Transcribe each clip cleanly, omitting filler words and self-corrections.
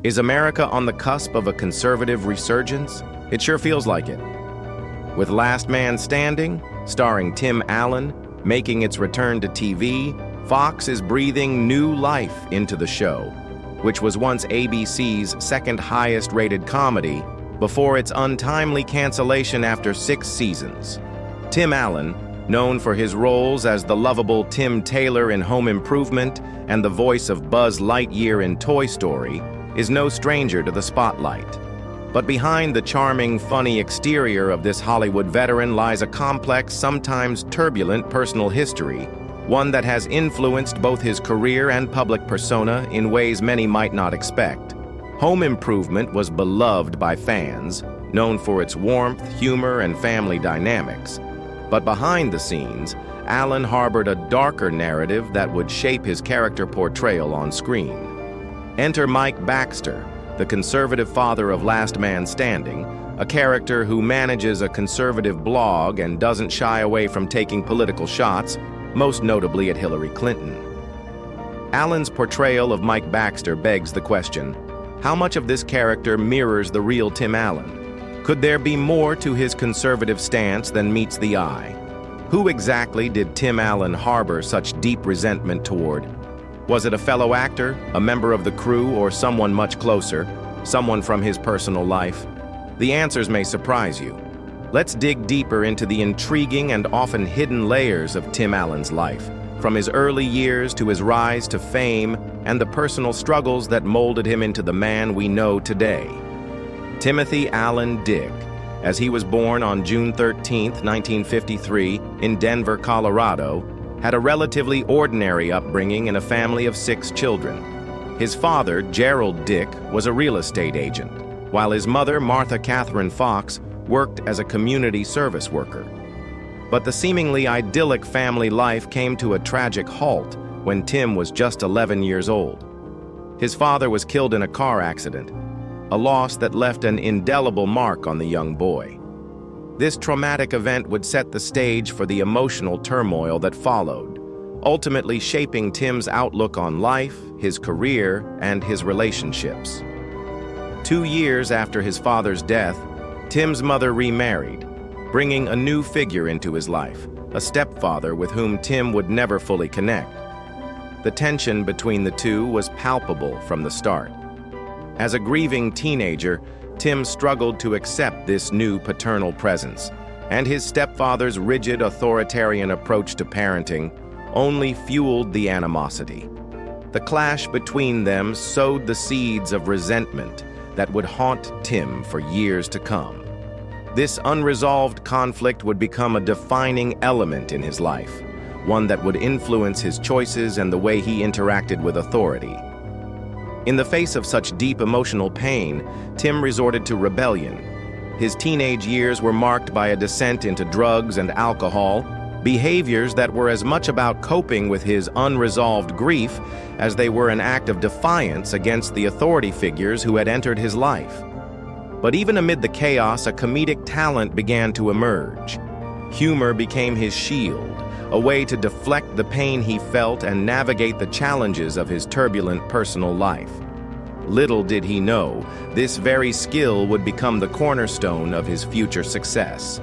Is America on the cusp of a conservative resurgence? It sure feels like it. With Last Man Standing, starring Tim Allen, making its return to TV, Fox is breathing new life into the show, which was once ABC's second highest-rated comedy before its untimely cancellation after 6 seasons. Tim Allen, known for his roles as the lovable Tim Taylor in Home Improvement and the voice of Buzz Lightyear in Toy Story, is no stranger to the spotlight. But behind the charming, funny exterior of this Hollywood veteran lies a complex, sometimes turbulent personal history, one that has influenced both his career and public persona in ways many might not expect. Home Improvement was beloved by fans, known for its warmth, humor, and family dynamics. But behind the scenes, Allen harbored a darker narrative that would shape his character portrayal on screen. Enter Mike Baxter, the conservative father of Last Man Standing, a character who manages a conservative blog and doesn't shy away from taking political shots, most notably at Hillary Clinton. Allen's portrayal of Mike Baxter begs the question, how much of this character mirrors the real Tim Allen? Could there be more to his conservative stance than meets the eye? Who exactly did Tim Allen harbor such deep resentment toward? Was it a fellow actor, a member of the crew, or someone much closer, someone from his personal life? The answers may surprise you. Let's dig deeper into the intriguing and often hidden layers of Tim Allen's life, from his early years to his rise to fame and the personal struggles that molded him into the man we know today. Timothy Allen Dick, as he was born on June 13, 1953, in Denver, Colorado, had a relatively ordinary upbringing in a family of 6 children. His father, Gerald Dick, was a real estate agent, while his mother, Martha Catherine Fox, worked as a community service worker. But the seemingly idyllic family life came to a tragic halt when Tim was just 11 years old. His father was killed in a car accident, a loss that left an indelible mark on the young boy. This traumatic event would set the stage for the emotional turmoil that followed, ultimately shaping Tim's outlook on life, his career, and his relationships. 2 years after his father's death, Tim's mother remarried, bringing a new figure into his life, a stepfather with whom Tim would never fully connect. The tension between the two was palpable from the start. As a grieving teenager, Tim struggled to accept this new paternal presence, and his stepfather's rigid authoritarian approach to parenting only fueled the animosity. The clash between them sowed the seeds of resentment that would haunt Tim for years to come. This unresolved conflict would become a defining element in his life, one that would influence his choices and the way he interacted with authority. In the face of such deep emotional pain, Tim resorted to rebellion. His teenage years were marked by a descent into drugs and alcohol, behaviors that were as much about coping with his unresolved grief as they were an act of defiance against the authority figures who had entered his life. But even amid the chaos, a comedic talent began to emerge. Humor became his shield, a way to deflect the pain he felt and navigate the challenges of his turbulent personal life. Little did he know, this very skill would become the cornerstone of his future success.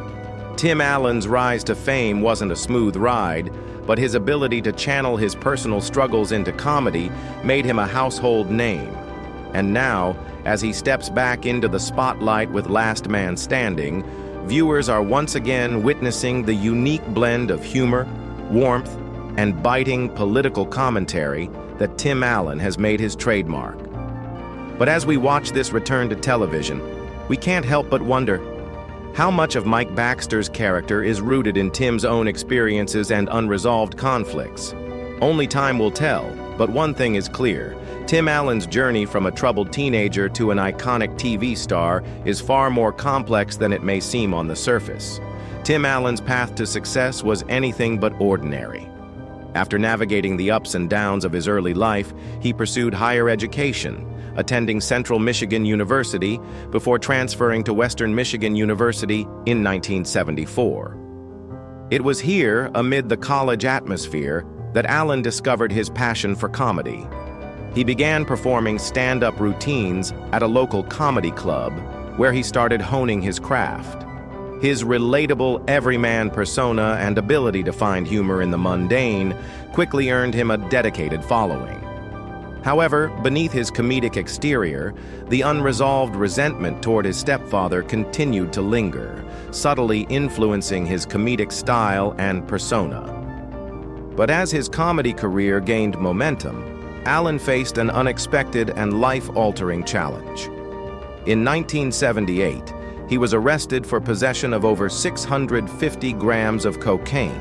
Tim Allen's rise to fame wasn't a smooth ride, but his ability to channel his personal struggles into comedy made him a household name. And now, as he steps back into the spotlight with Last Man Standing, viewers are once again witnessing the unique blend of humor, warmth, and biting political commentary that Tim Allen has made his trademark. But as we watch this return to television, we can't help but wonder, how much of Mike Baxter's character is rooted in Tim's own experiences and unresolved conflicts? Only time will tell, but one thing is clear. Tim Allen's journey from a troubled teenager to an iconic TV star is far more complex than it may seem on the surface. Tim Allen's path to success was anything but ordinary. After navigating the ups and downs of his early life, he pursued higher education, attending Central Michigan University before transferring to Western Michigan University in 1974. It was here, amid the college atmosphere, that Allen discovered his passion for comedy. He began performing stand-up routines at a local comedy club where he started honing his craft. His relatable everyman persona and ability to find humor in the mundane quickly earned him a dedicated following. However, beneath his comedic exterior, the unresolved resentment toward his stepfather continued to linger, subtly influencing his comedic style and persona. But as his comedy career gained momentum, Allen faced an unexpected and life-altering challenge. In 1978, he was arrested for possession of over 650 grams of cocaine,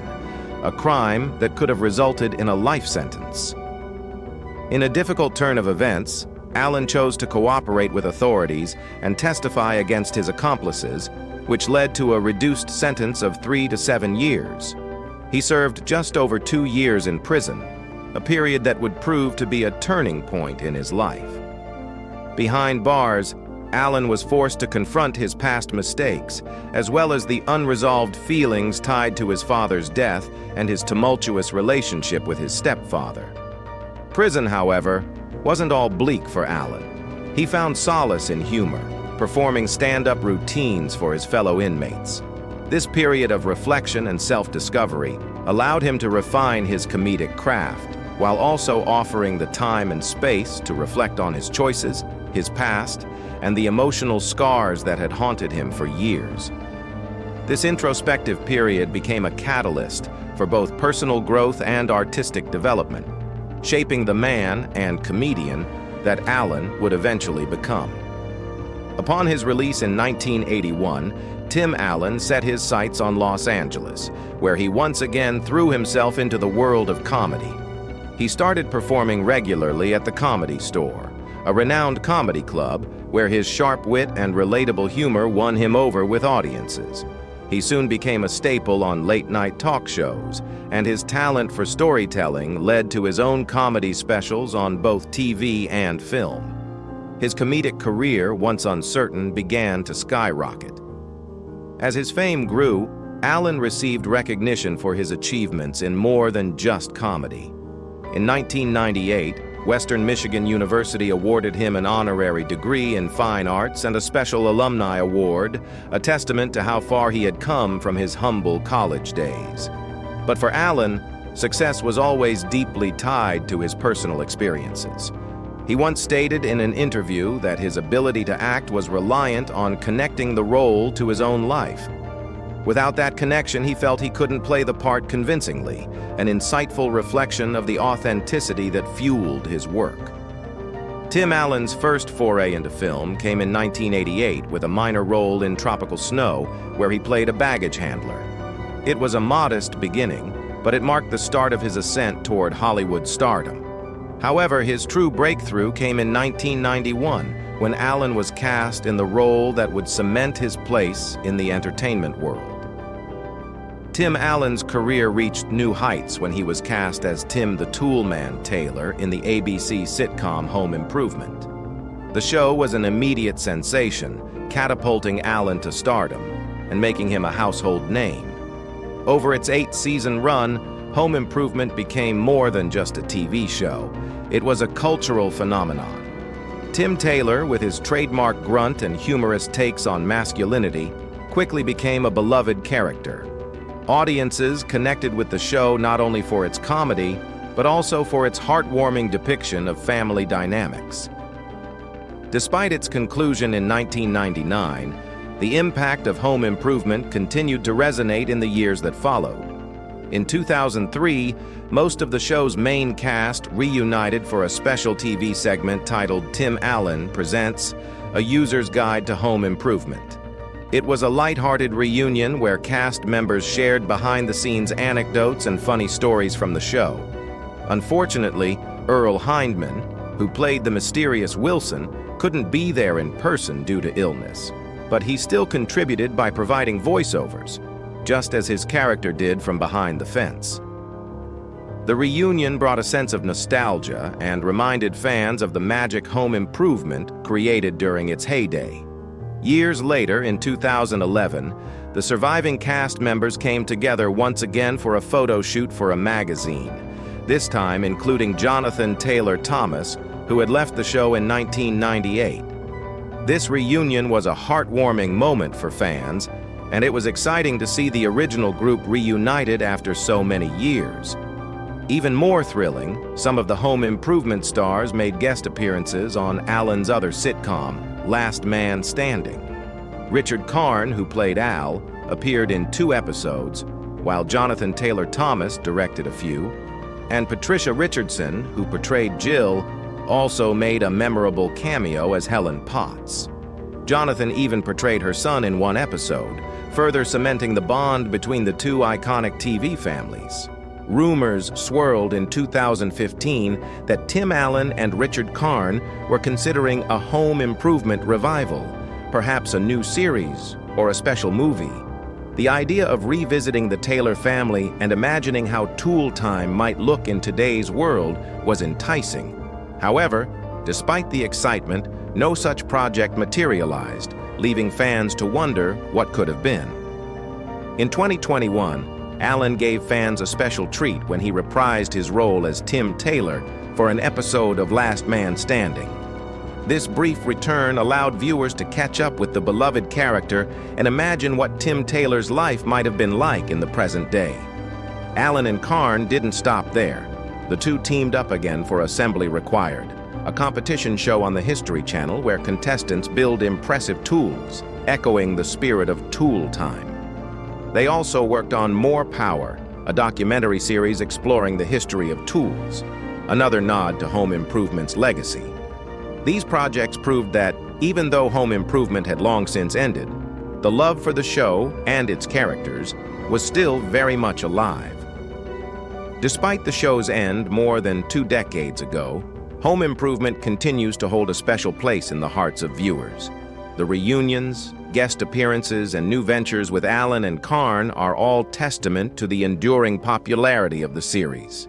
a crime that could have resulted in a life sentence. In a difficult turn of events, Allen chose to cooperate with authorities and testify against his accomplices, which led to a reduced sentence of 3 to 7 years. He served just over 2 years in prison, a period that would prove to be a turning point in his life. Behind bars, Allen was forced to confront his past mistakes, as well as the unresolved feelings tied to his father's death and his tumultuous relationship with his stepfather. Prison, however, wasn't all bleak for Allen. He found solace in humor, performing stand-up routines for his fellow inmates. This period of reflection and self-discovery allowed him to refine his comedic craft, while also offering the time and space to reflect on his choices, his past, and the emotional scars that had haunted him for years. This introspective period became a catalyst for both personal growth and artistic development, shaping the man and comedian that Allen would eventually become. Upon his release in 1981, Tim Allen set his sights on Los Angeles, where he once again threw himself into the world of comedy. He started performing regularly at the Comedy Store, a renowned comedy club where his sharp wit and relatable humor won him over with audiences. He soon became a staple on late-night talk shows, and his talent for storytelling led to his own comedy specials on both TV and film. His comedic career, once uncertain, began to skyrocket. As his fame grew, Allen received recognition for his achievements in more than just comedy. In 1998, Western Michigan University awarded him an honorary degree in fine arts and a special alumni award, a testament to how far he had come from his humble college days. But for Allen, success was always deeply tied to his personal experiences. He once stated in an interview that his ability to act was reliant on connecting the role to his own life. Without that connection, he felt he couldn't play the part convincingly, an insightful reflection of the authenticity that fueled his work. Tim Allen's first foray into film came in 1988 with a minor role in Tropical Snow, where he played a baggage handler. It was a modest beginning, but it marked the start of his ascent toward Hollywood stardom. However, his true breakthrough came in 1991, when Allen was cast in the role that would cement his place in the entertainment world. Tim Allen's career reached new heights when he was cast as Tim the Toolman Taylor in the ABC sitcom Home Improvement. The show was an immediate sensation, catapulting Allen to stardom and making him a household name. Over its 8-season run, Home Improvement became more than just a TV show. It was a cultural phenomenon. Tim Taylor, with his trademark grunt and humorous takes on masculinity, quickly became a beloved character. Audiences connected with the show not only for its comedy, but also for its heartwarming depiction of family dynamics. Despite its conclusion in 1999, the impact of Home Improvement continued to resonate in the years that followed. In 2003, most of the show's main cast reunited for a special TV segment titled Tim Allen Presents: A User's Guide to Home Improvement. It was a lighthearted reunion where cast members shared behind-the-scenes anecdotes and funny stories from the show. Unfortunately, Earl Hindman, who played the mysterious Wilson, couldn't be there in person due to illness, but he still contributed by providing voiceovers, just as his character did from behind the fence. The reunion brought a sense of nostalgia and reminded fans of the magic Home Improvement created during its heyday. Years later, in 2011, the surviving cast members came together once again for a photo shoot for a magazine, this time including Jonathan Taylor Thomas, who had left the show in 1998. This reunion was a heartwarming moment for fans, and it was exciting to see the original group reunited after so many years. Even more thrilling, some of the home improvement stars made guest appearances on Alan's other sitcom, Last Man Standing. Richard Karn, who played Al, appeared in 2 episodes, while Jonathan Taylor Thomas directed a few, and Patricia Richardson, who portrayed Jill, also made a memorable cameo as Helen Potts. Jonathan even portrayed her son in 1 episode, further cementing the bond between the 2 iconic TV families. Rumors swirled in 2015 that Tim Allen and Richard Karn were considering a home improvement revival, perhaps a new series or a special movie. The idea of revisiting the Taylor family and imagining how Tool Time might look in today's world was enticing. However, despite the excitement, no such project materialized, leaving fans to wonder what could have been. In 2021, Allen gave fans a special treat when he reprised his role as Tim Taylor for an episode of Last Man Standing. This brief return allowed viewers to catch up with the beloved character and imagine what Tim Taylor's life might have been like in the present day. Allen and Karn didn't stop there. The 2 teamed up again for Assembly Required, a competition show on the History Channel where contestants build impressive tools, echoing the spirit of Tool Time. They also worked on More Power, a documentary series exploring the history of tools, another nod to home improvement's legacy. These projects proved that, even though home improvement had long since ended, the love for the show and its characters was still very much alive. Despite the show's end more than 2 decades ago, home improvement continues to hold a special place in the hearts of viewers. The reunions, guest appearances, and new ventures with Allen and Karn are all testament to the enduring popularity of the series.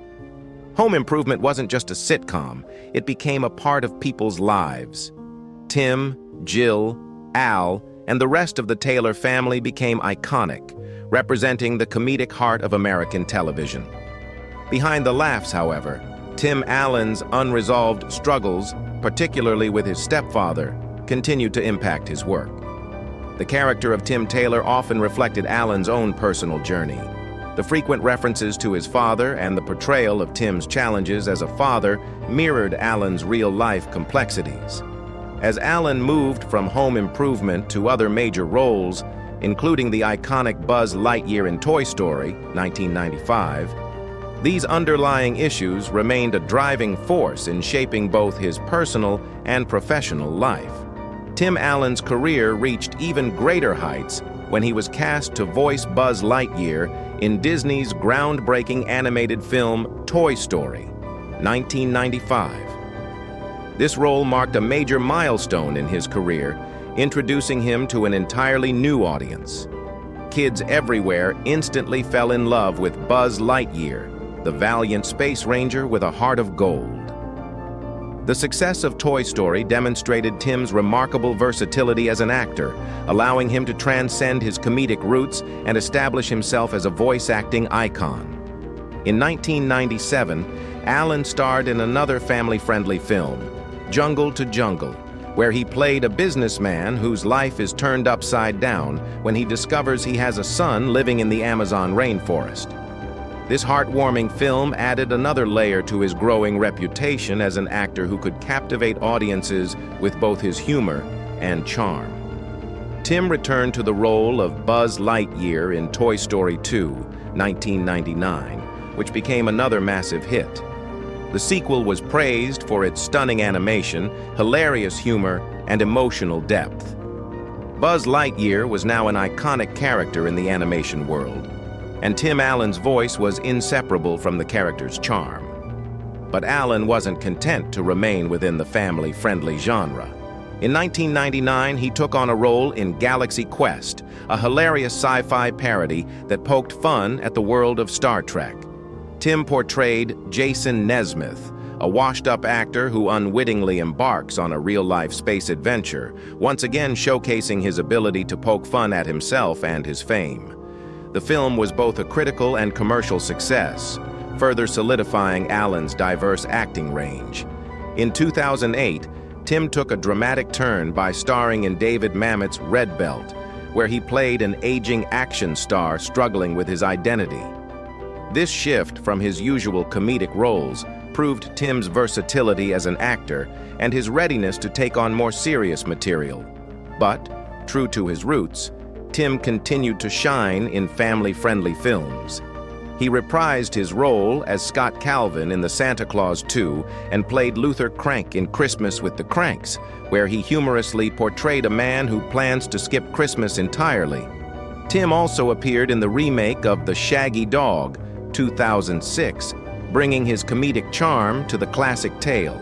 Home Improvement wasn't just a sitcom, it became a part of people's lives. Tim, Jill, Al, and the rest of the Taylor family became iconic, representing the comedic heart of American television. Behind the laughs, however, Tim Allen's unresolved struggles, particularly with his stepfather, continued to impact his work. The character of Tim Taylor often reflected Allen's own personal journey. The frequent references to his father and the portrayal of Tim's challenges as a father mirrored Allen's real-life complexities. As Allen moved from home improvement to other major roles, including the iconic Buzz Lightyear in Toy Story, 1995, these underlying issues remained a driving force in shaping both his personal and professional life. Tim Allen's career reached even greater heights when he was cast to voice Buzz Lightyear in Disney's groundbreaking animated film Toy Story, 1995. This role marked a major milestone in his career, introducing him to an entirely new audience. Kids everywhere instantly fell in love with Buzz Lightyear, the valiant space ranger with a heart of gold. The success of Toy Story demonstrated Tim's remarkable versatility as an actor, allowing him to transcend his comedic roots and establish himself as a voice-acting icon. In 1997, Allen starred in another family-friendly film, Jungle to Jungle, where he played a businessman whose life is turned upside down when he discovers he has a son living in the Amazon rainforest. This heartwarming film added another layer to his growing reputation as an actor who could captivate audiences with both his humor and charm. Tim returned to the role of Buzz Lightyear in Toy Story 2, 1999, which became another massive hit. The sequel was praised for its stunning animation, hilarious humor, and emotional depth. Buzz Lightyear was now an iconic character in the animation world, and Tim Allen's voice was inseparable from the character's charm. But Allen wasn't content to remain within the family-friendly genre. In 1999, he took on a role in Galaxy Quest, a hilarious sci-fi parody that poked fun at the world of Star Trek. Tim portrayed Jason Nesmith, a washed-up actor who unwittingly embarks on a real-life space adventure, once again showcasing his ability to poke fun at himself and his fame. The film was both a critical and commercial success, further solidifying Allen's diverse acting range. In 2008, Tim took a dramatic turn by starring in David Mamet's Red Belt, where he played an aging action star struggling with his identity. This shift from his usual comedic roles proved Tim's versatility as an actor and his readiness to take on more serious material. But, true to his roots, Tim continued to shine in family-friendly films. He reprised his role as Scott Calvin in The Santa Claus 2 and played Luther Crank in Christmas with the Cranks, where he humorously portrayed a man who plans to skip Christmas entirely. Tim also appeared in the remake of The Shaggy Dog, 2006, bringing his comedic charm to the classic tale.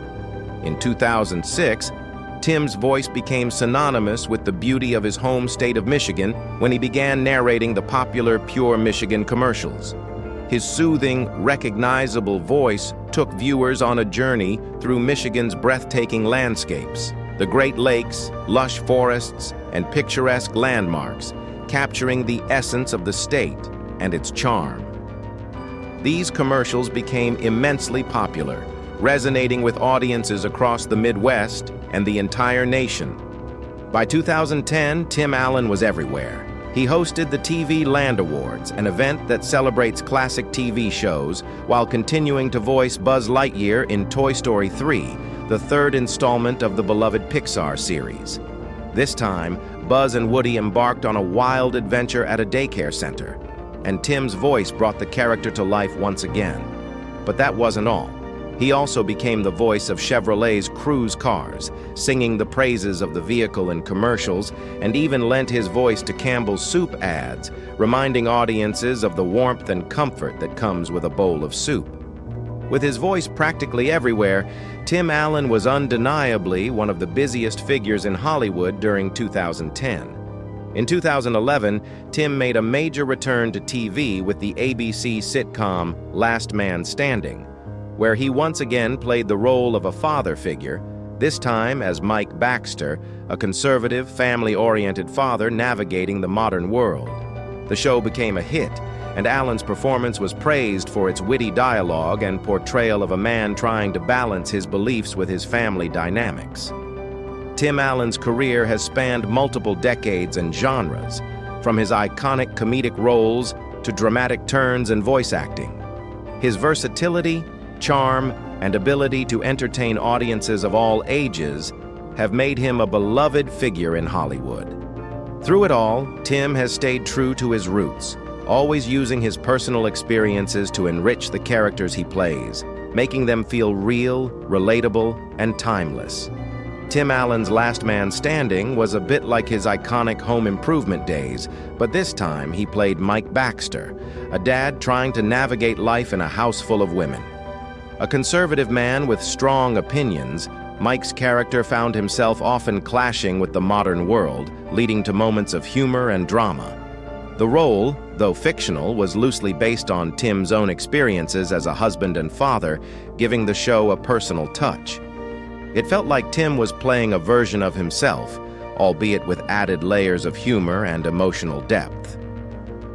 In 2006, Tim's voice became synonymous with the beauty of his home state of Michigan when he began narrating the popular Pure Michigan commercials. His soothing, recognizable voice took viewers on a journey through Michigan's breathtaking landscapes, the Great Lakes, lush forests, and picturesque landmarks, capturing the essence of the state and its charm. These commercials became immensely popular, resonating with audiences across the Midwest and the entire nation. By 2010, Tim Allen was everywhere. He hosted the TV Land Awards, an event that celebrates classic TV shows, while continuing to voice Buzz Lightyear in Toy Story 3, the third installment of the beloved Pixar series. This time, Buzz and Woody embarked on a wild adventure at a daycare center, and Tim's voice brought the character to life once again. But that wasn't all. He also became the voice of Chevrolet's cruise cars, singing the praises of the vehicle in commercials, and even lent his voice to Campbell's soup ads, reminding audiences of the warmth and comfort that comes with a bowl of soup. With his voice practically everywhere, Tim Allen was undeniably one of the busiest figures in Hollywood during 2010. In 2011, Tim made a major return to TV with the ABC sitcom Last Man Standing, where he once again played the role of a father figure, this time as Mike Baxter, a conservative, family-oriented father navigating the modern world. The show became a hit, and Allen's performance was praised for its witty dialogue and portrayal of a man trying to balance his beliefs with his family dynamics. Tim Allen's career has spanned multiple decades and genres, from his iconic comedic roles to dramatic turns and voice acting. His versatility, charm, and ability to entertain audiences of all ages have made him a beloved figure in Hollywood. Through it all, Tim has stayed true to his roots, always using his personal experiences to enrich the characters he plays, making them feel real, relatable, and timeless. Tim Allen's Last Man Standing was a bit like his iconic Home Improvement days, but this time he played Mike Baxter, a dad trying to navigate life in a house full of women. A conservative man with strong opinions, Mike's character found himself often clashing with the modern world, leading to moments of humor and drama. The role, though fictional, was loosely based on Tim's own experiences as a husband and father, giving the show a personal touch. It felt like Tim was playing a version of himself, albeit with added layers of humor and emotional depth.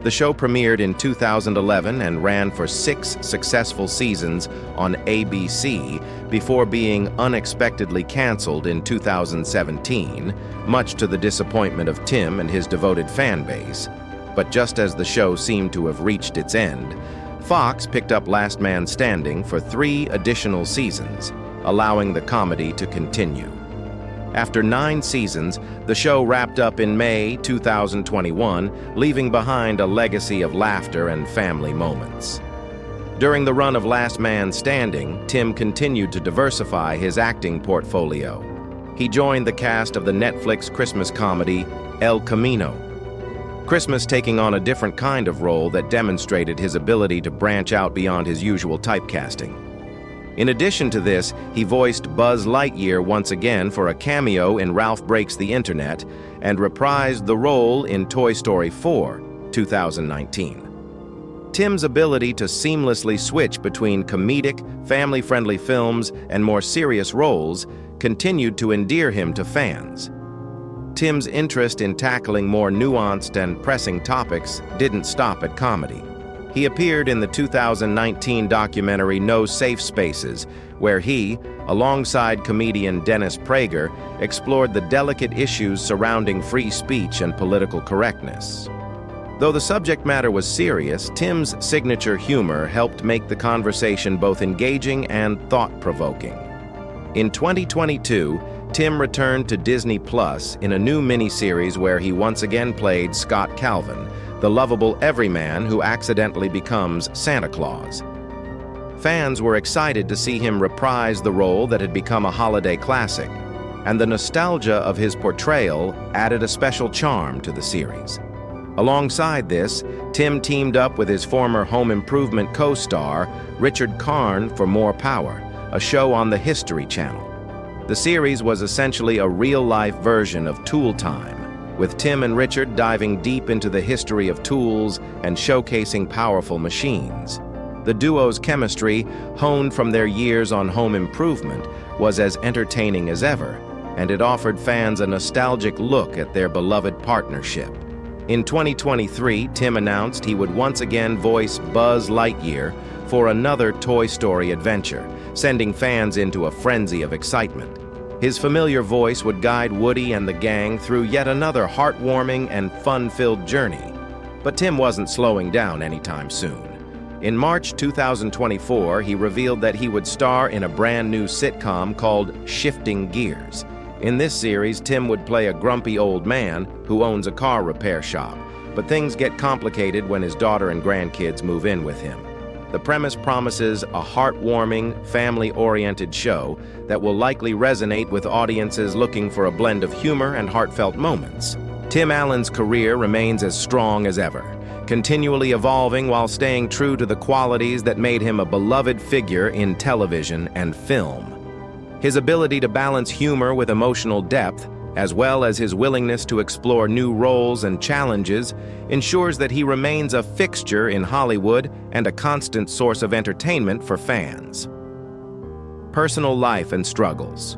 The show premiered in 2011 and ran for 6 successful seasons on ABC before being unexpectedly canceled in 2017, much to the disappointment of Tim and his devoted fan base. But just as the show seemed to have reached its end, Fox picked up Last Man Standing for 3 additional seasons, allowing the comedy to continue. After 9 seasons, the show wrapped up in May 2021, leaving behind a legacy of laughter and family moments. During the run of Last Man Standing, Tim continued to diversify his acting portfolio. He joined the cast of the Netflix Christmas comedy El Camino. Christmas taking on a different kind of role that demonstrated his ability to branch out beyond his usual typecasting. In addition to this, he voiced Buzz Lightyear once again for a cameo in Ralph Breaks the Internet and reprised the role in Toy Story 4, 2019. Tim's ability to seamlessly switch between comedic, family-friendly films and more serious roles continued to endear him to fans. Tim's interest in tackling more nuanced and pressing topics didn't stop at comedy. He appeared in the 2019 documentary No Safe Spaces, where he, alongside comedian Dennis Prager, explored the delicate issues surrounding free speech and political correctness. Though the subject matter was serious, Tim's signature humor helped make the conversation both engaging and thought-provoking. In 2022, Tim returned to Disney Plus in a new miniseries where he once again played Scott Calvin, the lovable everyman who accidentally becomes Santa Claus. Fans were excited to see him reprise the role that had become a holiday classic, and the nostalgia of his portrayal added a special charm to the series. Alongside this, Tim teamed up with his former Home Improvement co-star, Richard Karn, for More Power, a show on the History Channel. The series was essentially a real-life version of Tool Time, with Tim and Richard diving deep into the history of tools and showcasing powerful machines. The duo's chemistry, honed from their years on Home Improvement, was as entertaining as ever, and it offered fans a nostalgic look at their beloved partnership. In 2023, Tim announced he would once again voice Buzz Lightyear for another Toy Story adventure, sending fans into a frenzy of excitement. His familiar voice would guide Woody and the gang through yet another heartwarming and fun-filled journey. But Tim wasn't slowing down anytime soon. In March 2024, he revealed that he would star in a brand new sitcom called Shifting Gears. In this series, Tim would play a grumpy old man who owns a car repair shop, but things get complicated when his daughter and grandkids move in with him. The premise promises a heartwarming, family-oriented show that will likely resonate with audiences looking for a blend of humor and heartfelt moments. Tim Allen's career remains as strong as ever, continually evolving while staying true to the qualities that made him a beloved figure in television and film. His ability to balance humor with emotional depth, as well as his willingness to explore new roles and challenges, ensures that he remains a fixture in Hollywood and a constant source of entertainment for fans. Personal life and struggles.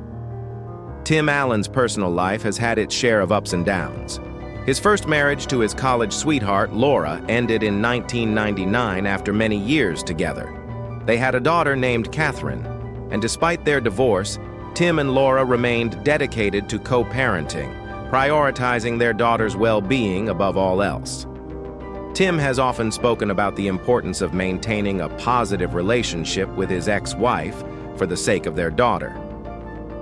Tim Allen's personal life has had its share of ups and downs. His first marriage to his college sweetheart, Laura, ended in 1999 after many years together. They had a daughter named Catherine, and despite their divorce, Tim and Laura remained dedicated to co-parenting, prioritizing their daughter's well-being above all else. Tim has often spoken about the importance of maintaining a positive relationship with his ex-wife for the sake of their daughter.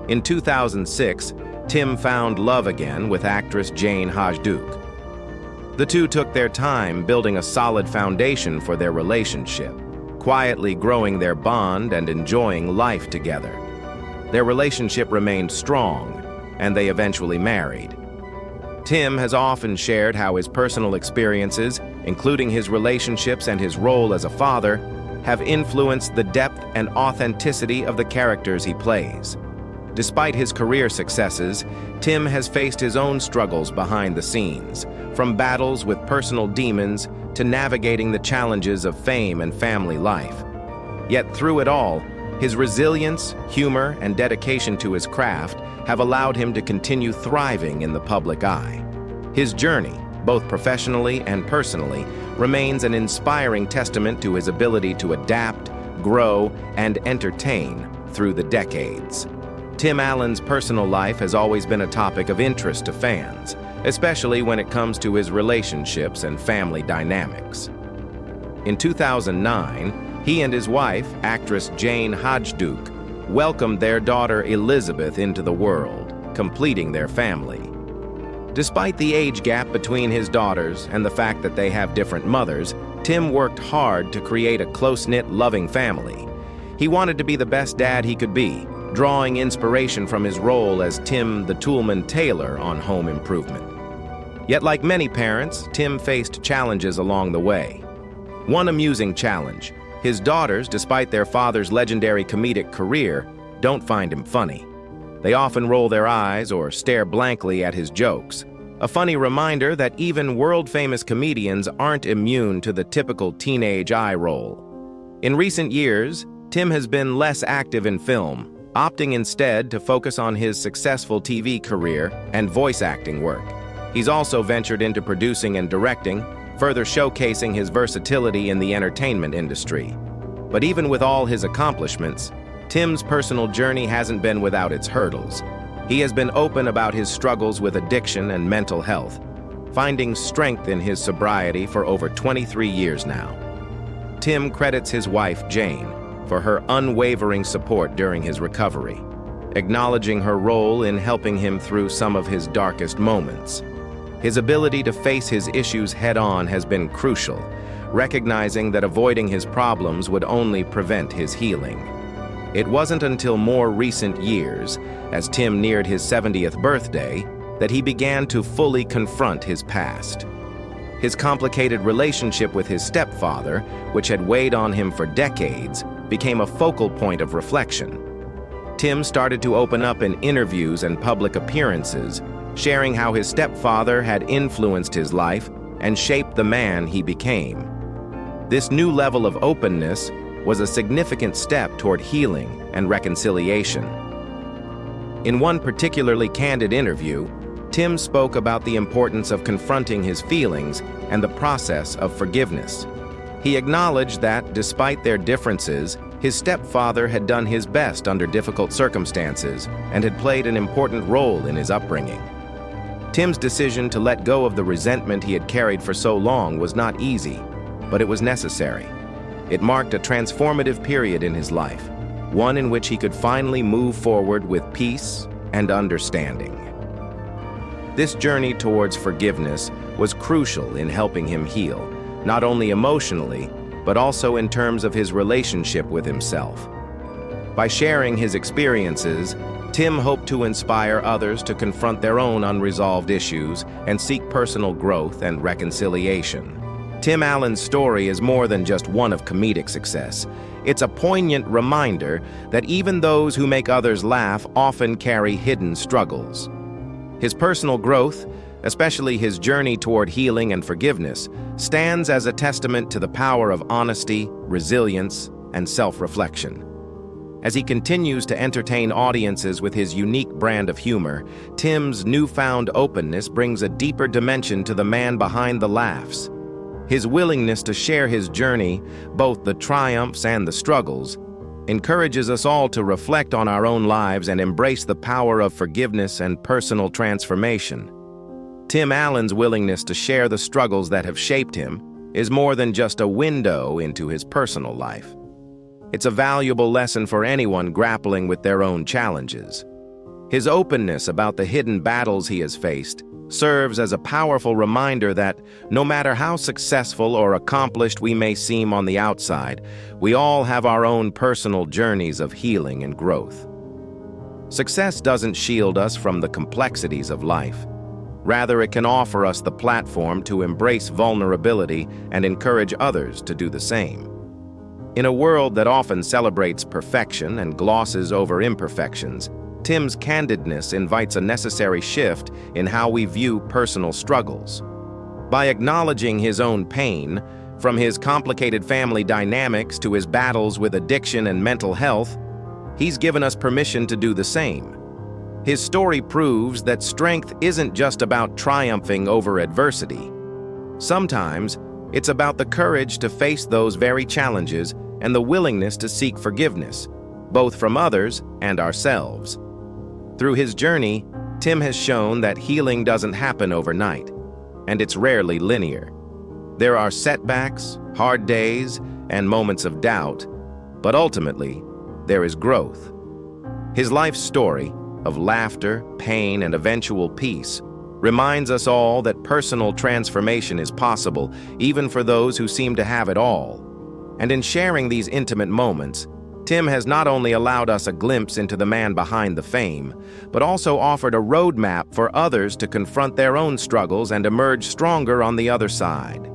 In 2006, Tim found love again with actress Jane Hajduke. The two took their time building a solid foundation for their relationship, quietly growing their bond and enjoying life together. Their relationship remained strong, and they eventually married. Tim has often shared how his personal experiences, including his relationships and his role as a father, have influenced the depth and authenticity of the characters he plays. Despite his career successes, Tim has faced his own struggles behind the scenes, from battles with personal demons to navigating the challenges of fame and family life. Yet through it all, his resilience, humor, and dedication to his craft have allowed him to continue thriving in the public eye. His journey, both professionally and personally, remains an inspiring testament to his ability to adapt, grow, and entertain through the decades. Tim Allen's personal life has always been a topic of interest to fans, especially when it comes to his relationships and family dynamics. In 2009, he and his wife, actress Jane Hajduke, welcomed their daughter Elizabeth into the world, completing their family. Despite the age gap between his daughters and the fact that they have different mothers, Tim worked hard to create a close-knit, loving family. He wanted to be the best dad he could be, drawing inspiration from his role as Tim the Toolman Taylor on Home Improvement. Yet like many parents, Tim faced challenges along the way. One amusing challenge: his daughters, despite their father's legendary comedic career, don't find him funny. They often roll their eyes or stare blankly at his jokes, a funny reminder that even world-famous comedians aren't immune to the typical teenage eye roll. In recent years, Tim has been less active in film, opting instead to focus on his successful TV career and voice acting work. He's also ventured into producing and directing, further showcasing his versatility in the entertainment industry. But even with all his accomplishments, Tim's personal journey hasn't been without its hurdles. He has been open about his struggles with addiction and mental health, finding strength in his sobriety for over 23 years now. Tim credits his wife, Jane, for her unwavering support during his recovery, acknowledging her role in helping him through some of his darkest moments. His ability to face his issues head-on has been crucial, recognizing that avoiding his problems would only prevent his healing. It wasn't until more recent years, as Tim neared his 70th birthday, that he began to fully confront his past. His complicated relationship with his stepfather, which had weighed on him for decades, became a focal point of reflection. Tim started to open up in interviews and public appearances, sharing how his stepfather had influenced his life and shaped the man he became. This new level of openness was a significant step toward healing and reconciliation. In one particularly candid interview, Tim spoke about the importance of confronting his feelings and the process of forgiveness. He acknowledged that, despite their differences, his stepfather had done his best under difficult circumstances and had played an important role in his upbringing. Tim's decision to let go of the resentment he had carried for so long was not easy, but it was necessary. It marked a transformative period in his life, one in which he could finally move forward with peace and understanding. This journey towards forgiveness was crucial in helping him heal, not only emotionally, but also in terms of his relationship with himself. By sharing his experiences, Tim hoped to inspire others to confront their own unresolved issues and seek personal growth and reconciliation. Tim Allen's story is more than just one of comedic success. It's a poignant reminder that even those who make others laugh often carry hidden struggles. His personal growth, especially his journey toward healing and forgiveness, stands as a testament to the power of honesty, resilience, and self-reflection. As he continues to entertain audiences with his unique brand of humor, Tim's newfound openness brings a deeper dimension to the man behind the laughs. His willingness to share his journey, both the triumphs and the struggles, encourages us all to reflect on our own lives and embrace the power of forgiveness and personal transformation. Tim Allen's willingness to share the struggles that have shaped him is more than just a window into his personal life. It's a valuable lesson for anyone grappling with their own challenges. His openness about the hidden battles he has faced serves as a powerful reminder that, no matter how successful or accomplished we may seem on the outside, we all have our own personal journeys of healing and growth. Success doesn't shield us from the complexities of life. Rather, it can offer us the platform to embrace vulnerability and encourage others to do the same. In a world that often celebrates perfection and glosses over imperfections, Tim's candidness invites a necessary shift in how we view personal struggles. By acknowledging his own pain, from his complicated family dynamics to his battles with addiction and mental health, he's given us permission to do the same. His story proves that strength isn't just about triumphing over adversity. Sometimes, it's about the courage to face those very challenges and the willingness to seek forgiveness, both from others and ourselves. Through his journey, Tim has shown that healing doesn't happen overnight, and it's rarely linear. There are setbacks, hard days, and moments of doubt, but ultimately, there is growth. His life story of laughter, pain, and eventual peace reminds us all that personal transformation is possible, even for those who seem to have it all. And in sharing these intimate moments, Tim has not only allowed us a glimpse into the man behind the fame, but also offered a roadmap for others to confront their own struggles and emerge stronger on the other side.